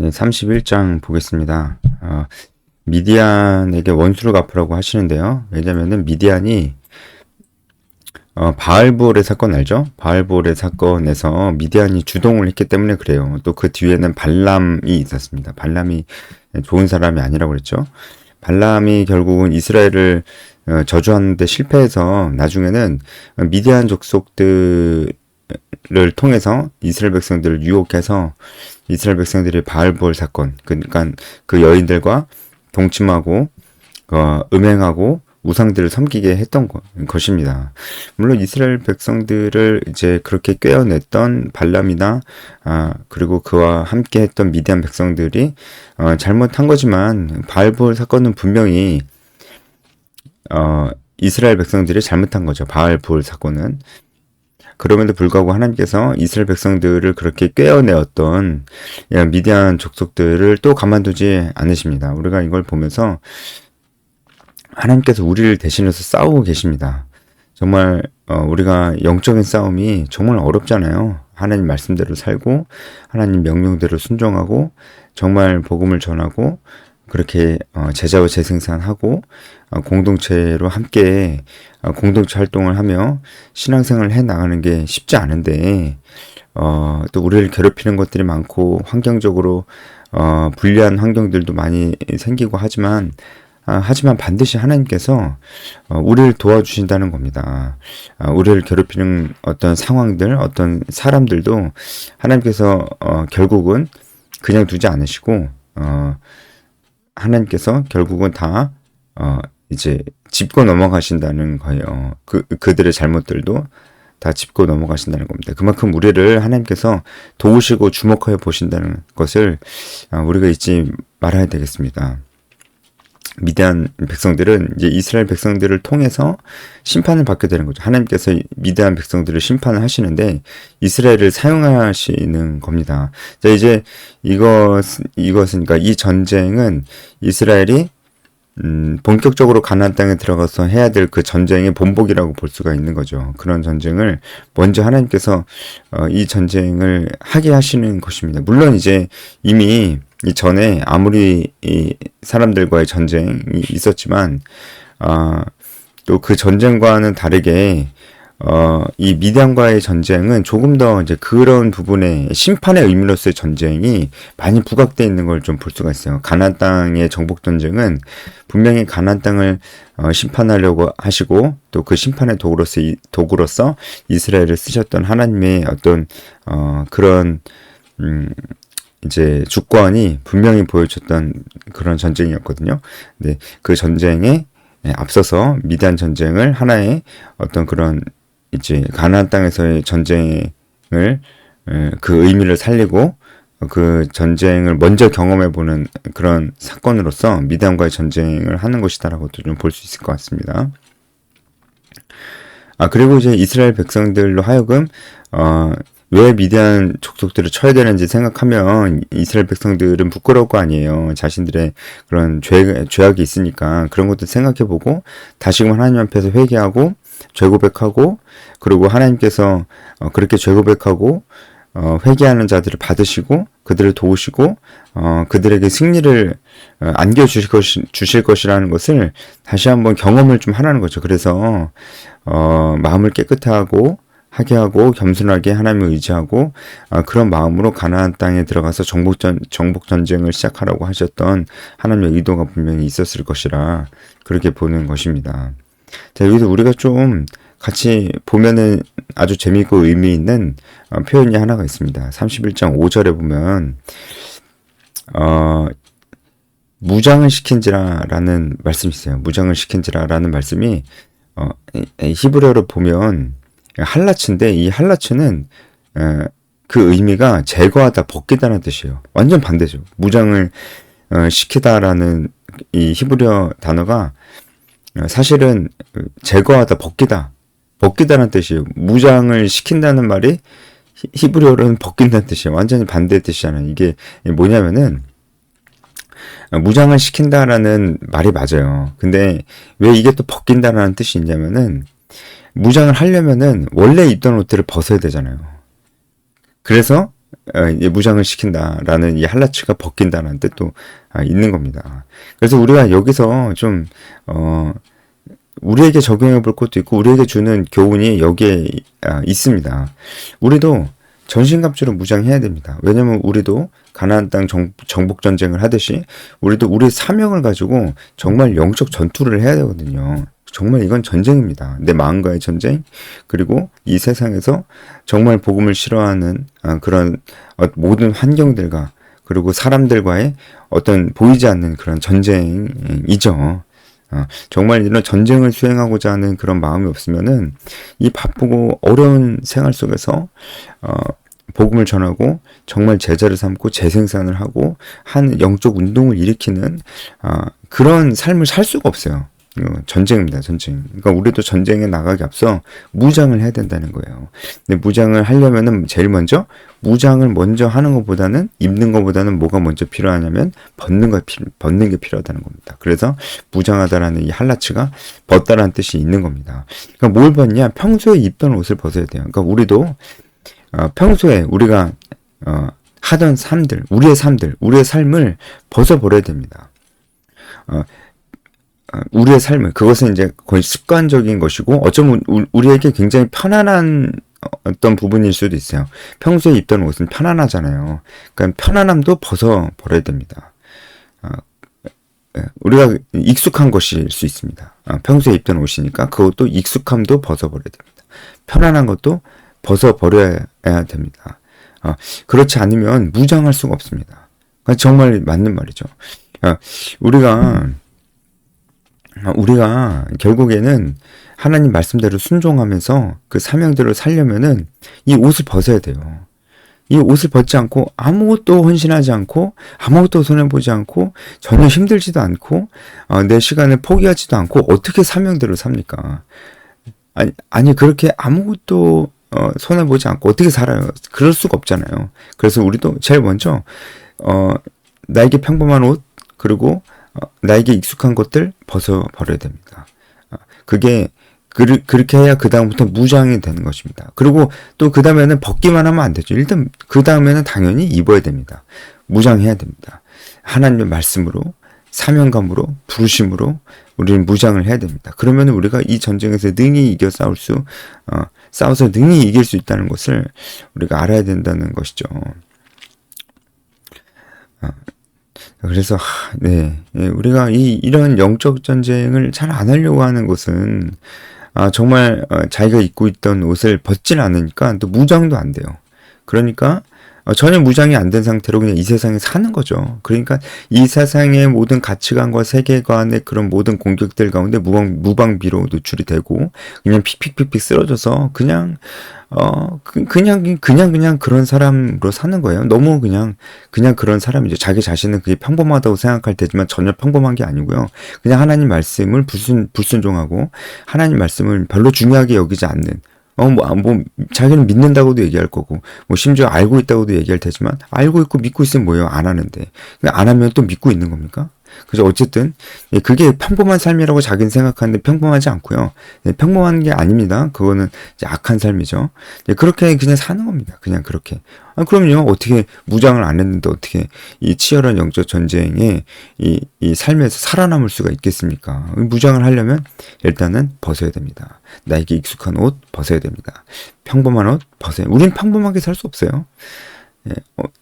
네, 31장 보겠습니다. 미디안에게 원수를 갚으라고 하시는데요. 왜냐면은 미디안이 바알볼의 사건 알죠? 바알볼의 사건에서 미디안이 주동을 했기 때문에 그래요. 또 그 뒤에는 발람이 있었습니다. 발람이 좋은 사람이 아니라고 그랬죠. 발람이 결국은 이스라엘을 저주하는데 실패해서 나중에는 미디안 족속들을 통해서 이스라엘 백성들을 유혹해서 이스라엘 백성들이 바알볼 사건, 그러니까 그 여인들과 동침하고 음행하고 우상들을 섬기게 했던 것입니다. 물론 이스라엘 백성들을 이제 그렇게 꿰어냈던 발람이나 그리고 그와 함께 했던 미디안 백성들이 잘못한 거지만 바알볼 사건은 분명히 이스라엘 백성들이 잘못한 거죠. 바알볼 사건은. 그럼에도 불구하고 하나님께서 이스라엘 백성들을 그렇게 꿰어내었던 미디안 족속들을 또 가만두지 않으십니다. 우리가 이걸 보면서 하나님께서 우리를 대신해서 싸우고 계십니다. 정말 우리가 영적인 싸움이 정말 어렵잖아요. 하나님 말씀대로 살고 하나님 명령대로 순종하고 정말 복음을 전하고 그렇게 제자와 재생산하고 공동체로 함께 공동체 활동을 하며 신앙생활을 해 나가는 게 쉽지 않은데 또 우리를 괴롭히는 것들이 많고 환경적으로 불리한 환경들도 많이 생기고 하지만 반드시 하나님께서 우리를 도와주신다는 겁니다. 우리를 괴롭히는 어떤 상황들, 어떤 사람들도 하나님께서 결국은 그냥 두지 않으시고 하나님께서 결국은 다 이제 짚고 넘어가신다는 거예요. 그들의 잘못들도 다 짚고 넘어가신다는 겁니다. 그만큼 우리를 하나님께서 도우시고 주목하여 보신다는 것을 우리가 잊지 말아야 되겠습니다. 미디안 백성들은 이제 이스라엘 백성들을 통해서 심판을 받게 되는 거죠. 하나님께서 미디안 백성들을 심판을 하시는데 이스라엘을 사용하시는 겁니다. 자, 이제 이것은 그러니까 이 전쟁은 이스라엘이 본격적으로 가나안 땅에 들어가서 해야 될 그 전쟁의 본복이라고 볼 수가 있는 거죠. 그런 전쟁을 먼저 하나님께서 이 전쟁을 하게 하시는 것입니다. 물론 이제 이미 이전에 아무리 이 사람들과의 전쟁이 있었지만 또 그 전쟁과는 다르게 이 미디안과의 전쟁은 조금 더 이제 그런 부분에 심판의 의미로서의 전쟁이 많이 부각되어 있는 걸 좀 볼 수가 있어요. 가나안 땅의 정복 전쟁은 분명히 가나안 땅을 심판하려고 하시고 또 그 심판의 도구로서 이스라엘을 쓰셨던 하나님의 어떤 그런 이제 주권이 분명히 보여줬던 그런 전쟁이었거든요. 네, 그 전쟁에 앞서서 미디안 전쟁을 하나의 어떤 그런 이제 가나안 땅에서의 전쟁을 그 의미를 살리고 그 전쟁을 먼저 경험해보는 그런 사건으로서 미디안과의 전쟁을 하는 것이다라고도 좀 볼 수 있을 것 같습니다. 그리고 이제 이스라엘 백성들로 하여금 왜 미디안 족속들을 쳐야 되는지 생각하면 이스라엘 백성들은 부끄러울 거 아니에요. 자신들의 그런 죄악이 있으니까 그런 것도 생각해보고 다시금 하나님 앞에서 회개하고 죄 고백하고 그리고 하나님께서 그렇게 죄 고백하고 회개하는 자들을 받으시고 그들을 도우시고 그들에게 승리를 안겨주실 것이라는 것을 다시 한번 경험을 좀 하라는 거죠. 그래서 마음을 깨끗하게 하고 겸손하게 하나님을 의지하고 그런 마음으로 가나안 땅에 들어가서 정복 전쟁을 시작하라고 하셨던 하나님의 의도가 분명히 있었을 것이라 그렇게 보는 것입니다. 자, 여기서 우리가 좀 같이 보면은 아주 재미있고 의미 있는 표현이 하나가 있습니다. 31장 5절에 보면 무장을 시킨지라라는 말씀이 있어요. 무장을 시킨지라라는 말씀이 히브리어로 보면 할라츠인데 이 할라츠는 그 의미가 제거하다, 벗기다라는 뜻이에요. 완전 반대죠. 무장을 시키다라는 이 히브리어 단어가 사실은 제거하다, 벗기다라는 뜻이에요. 무장을 시킨다는 말이 히브리어로는 벗긴다는 뜻이에요. 완전히 반대의 뜻이잖아요. 이게 뭐냐면은 무장을 시킨다라는 말이 맞아요. 근데 왜 이게 또 벗긴다라는 뜻이 있냐면은 무장을 하려면은 원래 입던 옷들을 벗어야 되잖아요. 그래서 무장을 시킨다라는 이 할라치가 벗긴다는 뜻도 있는 겁니다. 그래서 우리가 여기서 좀 우리에게 적용해 볼 것도 있고 우리에게 주는 교훈이 여기에 있습니다. 우리도 전신갑주로 무장해야 됩니다. 왜냐면 우리도 가나안 땅 정복 전쟁을 하듯이 우리도 우리의 사명을 가지고 정말 영적 전투를 해야 되거든요. 정말 이건 전쟁입니다. 내 마음과의 전쟁, 그리고 이 세상에서 정말 복음을 싫어하는 그런 모든 환경들과 그리고 사람들과의 어떤 보이지 않는 그런 전쟁이죠. 정말 이런 전쟁을 수행하고자 하는 그런 마음이 없으면은 이 바쁘고 어려운 생활 속에서 복음을 전하고 정말 제자를 삼고 재생산을 하고 하는 영적 운동을 일으키는 그런 삶을 살 수가 없어요. 전쟁입니다, 전쟁. 그러니까 우리도 전쟁에 나가기 앞서 무장을 해야 된다는 거예요. 근데 무장을 하려면은 제일 먼저 무장을 먼저 하는 것보다는 입는 것보다는 뭐가 먼저 필요하냐면 벗는 게 필요하다는 겁니다. 그래서 무장하다라는 이 할라치가 벗다라는 뜻이 있는 겁니다. 그러니까 뭘 벗냐? 평소에 입던 옷을 벗어야 돼요. 그러니까 우리도 평소에 우리가 하던 삶들, 우리의 삶을 벗어버려야 됩니다. 우리의 삶을, 그것은 이제 거의 습관적인 것이고 어쩌면 우리에게 굉장히 편안한 어떤 부분일 수도 있어요. 평소에 입던 옷은 편안하잖아요. 그러니까 편안함도 벗어버려야 됩니다. 우리가 익숙한 것일 수 있습니다. 평소에 입던 옷이니까 그것도 익숙함도 벗어버려야 됩니다. 편안한 것도 벗어버려야 됩니다. 그렇지 않으면 무장할 수가 없습니다. 그러니까 정말 맞는 말이죠. 우리가 결국에는 하나님 말씀대로 순종하면서 그 사명대로 살려면은 이 옷을 벗어야 돼요. 이 옷을 벗지 않고 아무것도 헌신하지 않고 아무것도 손해보지 않고 전혀 힘들지도 않고 내 시간을 포기하지도 않고 어떻게 사명대로 삽니까? 아니 그렇게 아무것도 손해보지 않고 어떻게 살아요? 그럴 수가 없잖아요. 그래서 우리도 제일 먼저 나에게 평범한 옷 그리고 나에게 익숙한 것들 벗어버려야 됩니다. 그렇게 해야 그 다음부터 무장이 되는 것입니다. 그리고 또 그 다음에는 벗기만 하면 안 되죠. 일단 그 다음에는 당연히 입어야 됩니다. 무장해야 됩니다. 하나님의 말씀으로, 사명감으로, 부르심으로 우리는 무장을 해야 됩니다. 그러면 우리가 이 전쟁에서 능히 싸워서 능히 이길 수 있다는 것을 우리가 알아야 된다는 것이죠. 그래서 우리가 이런 영적 전쟁을 잘 안 하려고 하는 것은 정말 자기가 입고 있던 옷을 벗질 않으니까 또 무장도 안 돼요. 그러니까 전혀 무장이 안 된 상태로 그냥 이 세상에 사는 거죠. 그러니까 이 세상의 모든 가치관과 세계관의 그런 모든 공격들 가운데 무방비로 노출이 되고 그냥 픽픽픽픽 쓰러져서 그냥 그런 사람으로 사는 거예요. 너무 그냥 그런 사람이죠. 자기 자신은 그게 평범하다고 생각할 테지만 전혀 평범한 게 아니고요. 그냥 하나님 말씀을 불순종하고 하나님 말씀을 별로 중요하게 여기지 않는 자기는 믿는다고도 얘기할 거고, 심지어 알고 있다고도 얘기할 테지만, 알고 있고 믿고 있으면 뭐예요? 안 하는데. 안 하면 또 믿고 있는 겁니까? 그죠? 어쨌든, 그게 평범한 삶이라고 자기는 생각하는데 평범하지 않고요. 평범한 게 아닙니다. 그거는 이제 악한 삶이죠. 그렇게 그냥 사는 겁니다. 그냥 그렇게. 그럼요. 어떻게 무장을 안 했는데 어떻게 이 치열한 영적 전쟁에 이 삶에서 살아남을 수가 있겠습니까? 무장을 하려면 일단은 벗어야 됩니다. 나에게 익숙한 옷 벗어야 됩니다. 평범한 옷 벗어야. 우린 평범하게 살 수 없어요.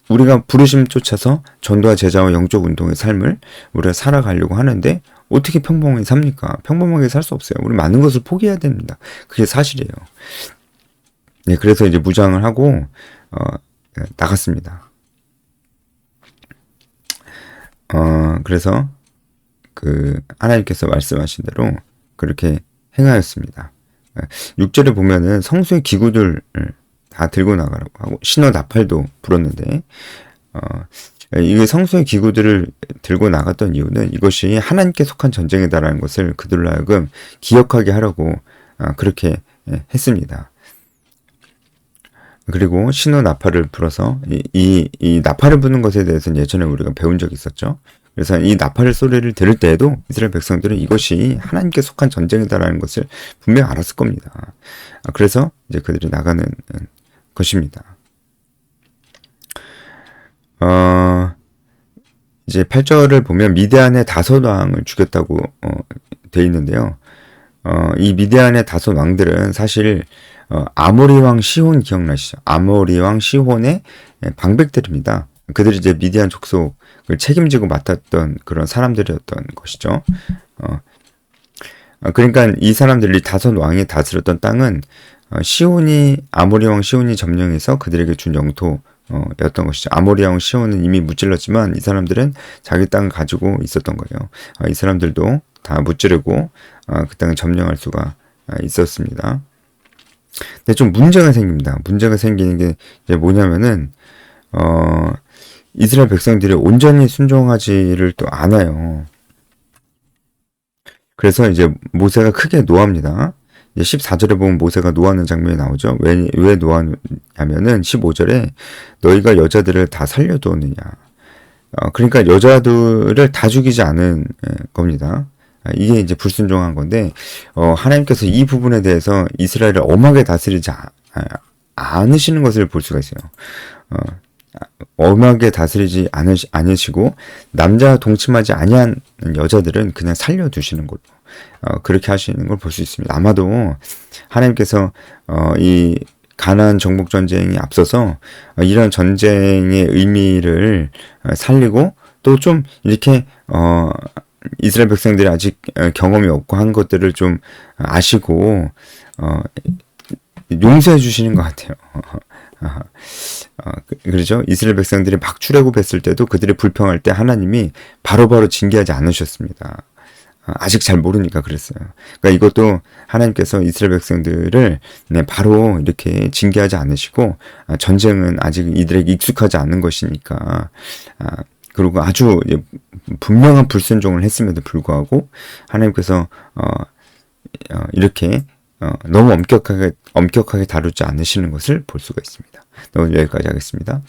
우리가 부르심 쫓아서 전도와 제자와 영적 운동의 삶을 우리가 살아가려고 하는데 어떻게 평범하게 삽니까? 평범하게 살 수 없어요. 우리 많은 것을 포기해야 됩니다. 그게 사실이에요. 그래서 이제 무장을 하고 나갔습니다. 그래서 하나님께서 말씀하신 대로 그렇게 행하였습니다. 6절에 보면은 성소의 기구들 다 들고 나가라고 하고 신호 나팔도 불었는데 이게 성소의 기구들을 들고 나갔던 이유는 이것이 하나님께 속한 전쟁이다라는 것을 그들로 하여금 기억하게 하라고 그렇게 했습니다. 그리고 신호 나팔을 불어서 이 나팔을 부는 것에 대해서는 예전에 우리가 배운 적이 있었죠. 그래서 이 나팔 소리를 들을 때에도 이스라엘 백성들은 이것이 하나님께 속한 전쟁이다라는 것을 분명히 알았을 겁니다. 그래서 이제 그들이 나가는 것입니다. 이제 8절을 보면 미디안의 다섯 왕을 죽였다고 돼 있는데요. 이 미디안의 다섯 왕들은 사실 아모리 왕 시혼 기억나시죠? 아모리 왕 시혼의 방백들입니다. 그들이 이제 미디안 족속을 책임지고 맡았던 그런 사람들이었던 것이죠. 그러니까 이 사람들이 다섯 왕이 다스렸던 땅은 아모리 왕 시혼이 점령해서 그들에게 준 영토였던 것이죠. 아모리 왕 시혼은 이미 무찔렀지만 이 사람들은 자기 땅을 가지고 있었던 거예요. 이 사람들도 다 무찌르고 그 땅을 점령할 수가 있었습니다. 근데 좀 문제가 생깁니다. 문제가 생기는 게 이제 뭐냐면은 이스라엘 백성들이 온전히 순종하지를 또 않아요. 그래서 이제 모세가 크게 노합니다. 이제 14절에 보면 모세가 노하는 장면이 나오죠. 왜 노하냐면은 15절에 너희가 여자들을 다 살려두었느냐. 그러니까 여자들을 다 죽이지 않은 겁니다. 이게 이제 불순종한 건데, 하나님께서 이 부분에 대해서 이스라엘을 엄하게 다스리지 않으시는 것을 볼 수가 있어요. 엄하게 다스리지 않으시고 남자와 동침하지 아니한 여자들은 그냥 살려두시는 걸로 그렇게 하시는 걸 볼 수 있습니다. 아마도 하나님께서 이 가나안 정복 전쟁이 앞서서 이런 전쟁의 의미를 살리고 또 좀 이렇게 이스라엘 백성들이 아직 경험이 없고 한 것들을 좀 아시고 용서해 주시는 것 같아요. 그렇죠? 이스라엘 백성들이 막 출애굽했을 때도 그들이 불평할 때 하나님이 바로바로 징계하지 않으셨습니다. 아직 잘 모르니까 그랬어요. 그러니까 이것도 하나님께서 이스라엘 백성들을 바로 이렇게 징계하지 않으시고 전쟁은 아직 이들에게 익숙하지 않은 것이니까 그리고 아주 분명한 불순종을 했음에도 불구하고 하나님께서 이렇게 너무 엄격하게 다루지 않으시는 것을 볼 수가 있습니다. 오늘 여기까지 하겠습니다.